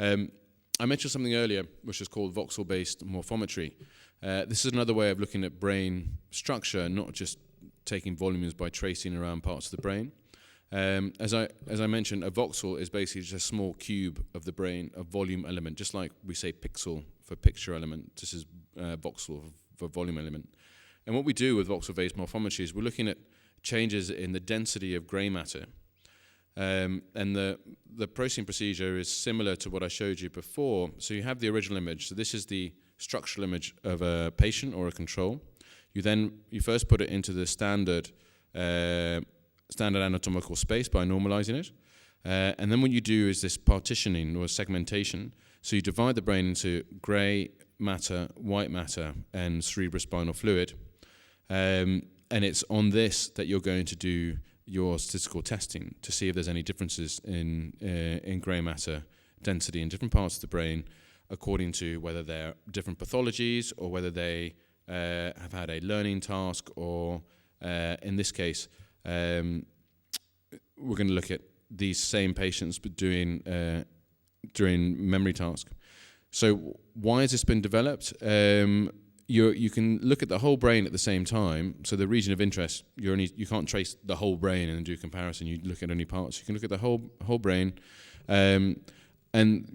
I mentioned something earlier, which is called voxel-based morphometry. This is another way of looking at brain structure, not just taking volumes by tracing around parts of the brain. As I mentioned, a voxel is basically just a small cube of the brain, a volume element, just like we say pixel for picture element. This is voxel for volume element. And what we do with voxel-based morphometry is we're looking at changes in the density of grey matter. And the processing procedure is similar to what I showed you before. So you have the original image. So this is the structural image of a patient or a control. You first put it into the standard anatomical space by normalizing it. And then what you do is this partitioning or segmentation. So you divide the brain into grey matter, white matter, and cerebrospinal fluid. And it's on this that you're going to do your statistical testing to see if there's any differences in grey matter density in different parts of the brain according to whether they're different pathologies or whether they have had a learning task or, in this case, we're going to look at these same patients but doing memory task. So why has this been developed? You can look at the whole brain at the same time. So the region of interest, you can't trace the whole brain and do a comparison. You look at only parts. You can look at the whole brain, and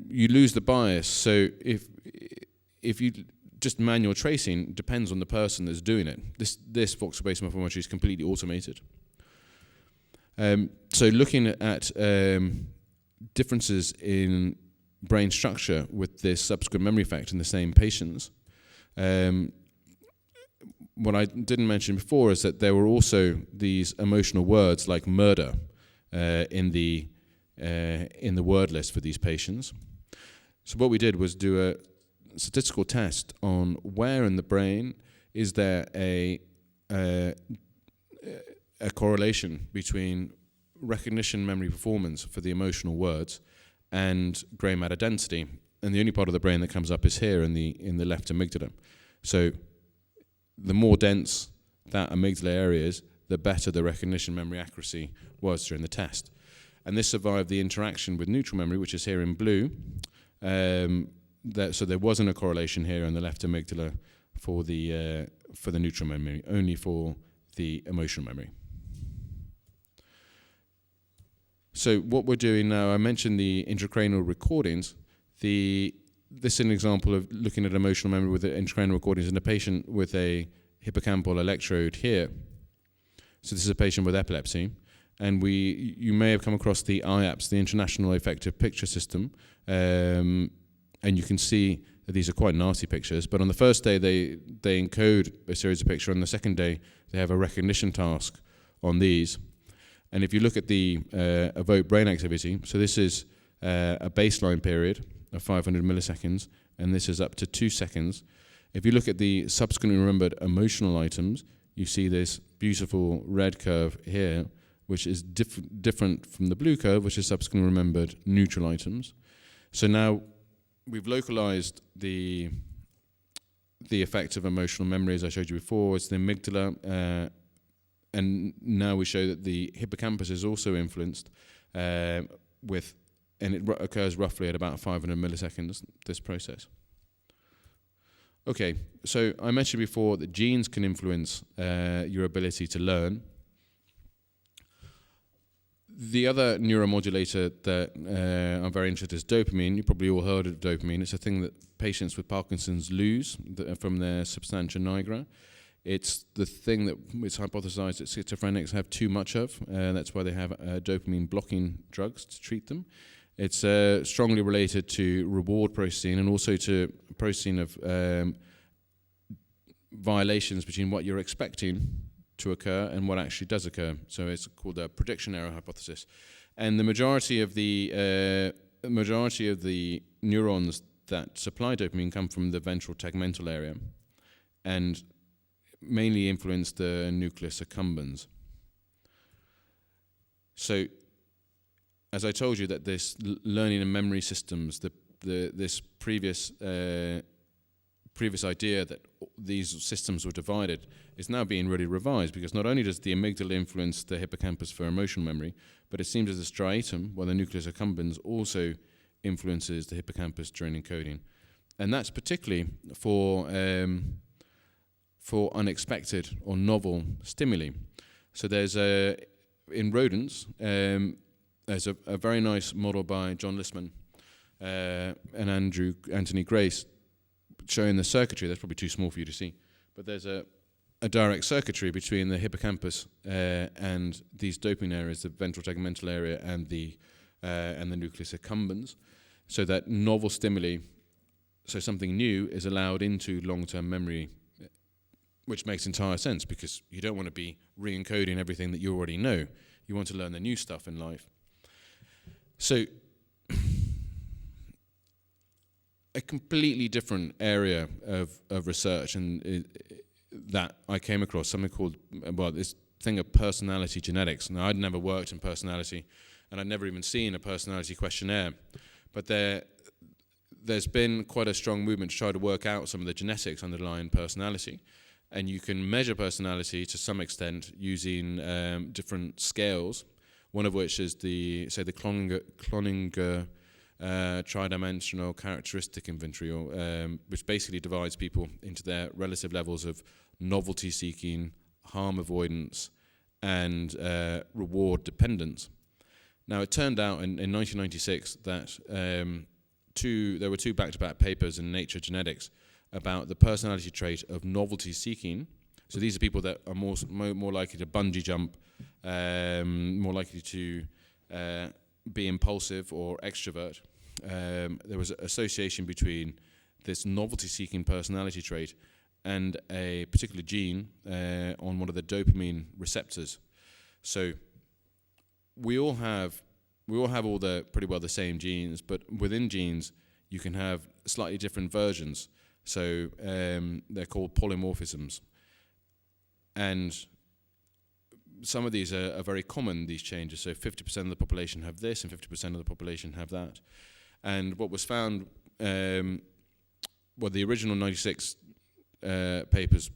you lose the bias. So if you just manual tracing, depends on the person that's doing it. This voxel-based morphometry is completely automated. So looking at differences in brain structure with this subsequent memory effect in the same patients. What I didn't mention before is that there were also these emotional words like murder in the word list for these patients. So what we did was do a statistical test on where in the brain is there a correlation between recognition memory performance for the emotional words and grey matter density. And the only part of the brain that comes up is here in the left amygdala. So the more dense that amygdala area is, the better the recognition memory accuracy was during the test. And this survived the interaction with neutral memory, which is here in blue. So there wasn't a correlation here in the left amygdala for the neutral memory, only for the emotional memory. So what we're doing now, I mentioned the intracranial recordings. This is an example of looking at emotional memory with the intracranial recordings in a patient with a hippocampal electrode here. So this is a patient with epilepsy. And you may have come across the IAPS, the International Affective Picture System. And you can see that these are quite nasty pictures. But on the first day, they encode a series of pictures. On the second day, they have a recognition task on these. And if you look at the evoked brain activity, so this is a baseline period of 500 milliseconds, and this is up to 2 seconds. If you look at the subsequently remembered emotional items, you see this beautiful red curve here, which is different from the blue curve, which is subsequently remembered neutral items. So now we've localized the effect of emotional memory, as I showed you before. It's the amygdala, and now we show that the hippocampus is also influenced and it occurs roughly at about 500 milliseconds, this process. Okay, so I mentioned before that genes can influence your ability to learn. The other neuromodulator that I'm very interested in is dopamine. You probably all heard of dopamine. It's a thing that patients with Parkinson's lose from their substantia nigra. It's the thing that it's hypothesized that schizophrenics have too much of. That's why they have dopamine blocking drugs to treat them. It's strongly related to reward processing and also to processing of violations between what you're expecting to occur and what actually does occur. So it's called a prediction error hypothesis. And the majority of the neurons that supply dopamine come from the ventral tegmental area and mainly influence the nucleus accumbens. So, as I told you, that this learning and memory systems, this previous idea that these systems were divided, is now being really revised, because not only does the amygdala influence the hippocampus for emotional memory, but it seems as the striatum, where the nucleus accumbens, also influences the hippocampus during encoding. And that's particularly for unexpected or novel stimuli. So there's in rodents, there's a very nice model by John Lissman and Anthony Grace showing the circuitry. That's probably too small for you to see, but there's a direct circuitry between the hippocampus and these dopamine areas, the ventral tegmental area and the nucleus accumbens, so that novel stimuli, so something new, is allowed into long-term memory, which makes entire sense because you don't want to be re-encoding everything that you already know. You want to learn the new stuff in life. So a completely different area of research and that I came across, something called, this thing of personality genetics. Now, I'd never worked in personality, and I'd never even seen a personality questionnaire, but there's been quite a strong movement to try to work out some of the genetics underlying personality, and you can measure personality to some extent using different scales, one of which is the Cloninger tridimensional characteristic inventory, which basically divides people into their relative levels of novelty seeking, harm avoidance, and reward dependence. Now, it turned out in 1996 that there were two back-to-back papers in Nature Genetics about the personality trait of novelty seeking. So these are people that are more likely to bungee jump, more likely to be impulsive or extrovert. There was an association between this novelty-seeking personality trait and a particular gene on one of the dopamine receptors. So we all have all the pretty well the same genes, but within genes you can have slightly different versions. So they're called polymorphisms, and some of these are very common, these changes. So 50% of the population have this and 50% of the population have that. And what was found, the original 96 papers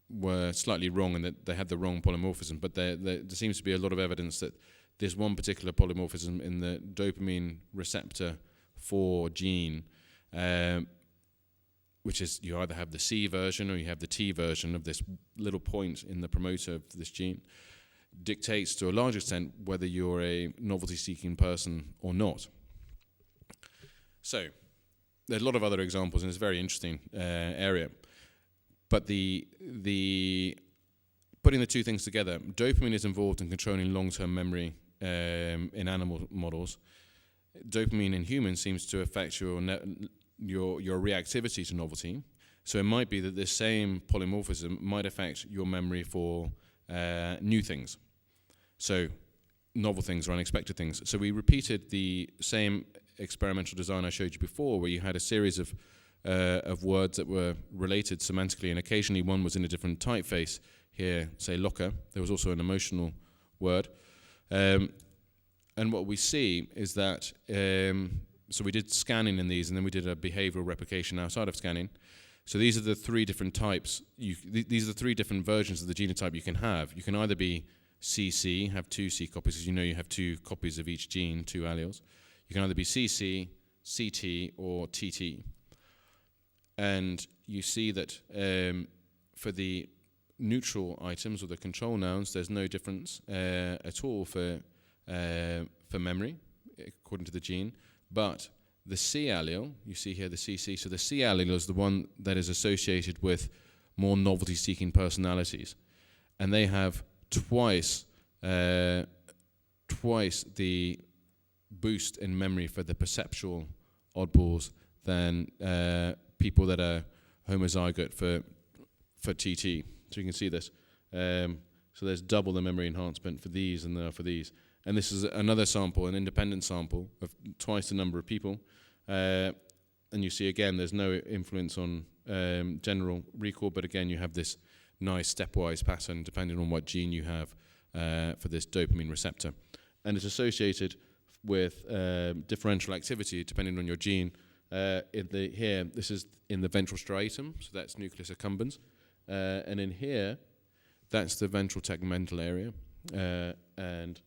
were slightly wrong and that they had the wrong polymorphism, but there seems to be a lot of evidence that this one particular polymorphism in the dopamine receptor 4 gene, which is you either have the C version or you have the T version of this little point in the promoter of this gene, dictates to a large extent whether you're a novelty-seeking person or not. So there's a lot of other examples, and it's a very interesting area. But the putting the two things together, dopamine is involved in controlling long-term memory in animal models. Dopamine in humans seems to affect your reactivity to novelty. So it might be that this same polymorphism might affect your memory for new things. So novel things or unexpected things. So we repeated the same experimental design I showed you before, where you had a series of words that were related semantically, and occasionally one was in a different typeface. Here, say locker. There was also an emotional word. And what we see is that, so we did scanning in these, and then we did a behavioral replication outside of scanning. So these are the three different types. These are the three different versions of the genotype you can have. You can either be CC, have two C copies, as you know you have two copies of each gene, two alleles. You can either be CC, CT, or TT. And you see that for the neutral items or the control nouns, there's no difference at all for memory, according to the gene. But the C allele, you see here the CC, so the C allele is the one that is associated with more novelty-seeking personalities. And they have twice the boost in memory for the perceptual oddballs than people that are homozygote for TT. So you can see this. So there's double the memory enhancement for these and for these. And this is another sample, an independent sample of twice the number of people. And you see again, there's no influence on general recall, but again, you have this nice stepwise pattern depending on what gene you have for this dopamine receptor. And it's associated with differential activity depending on your gene. Here, this is in the ventral striatum, so that's nucleus accumbens. And in here, that's the ventral tegmental area. And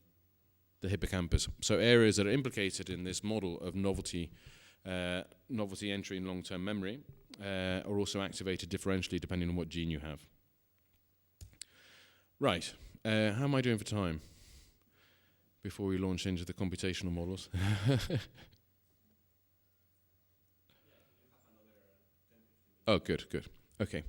the hippocampus. So areas that are implicated in this model of novelty entry in long-term memory are also activated differentially depending on what gene you have. Right, how am I doing for time before we launch into the computational models? Oh, good. Okay.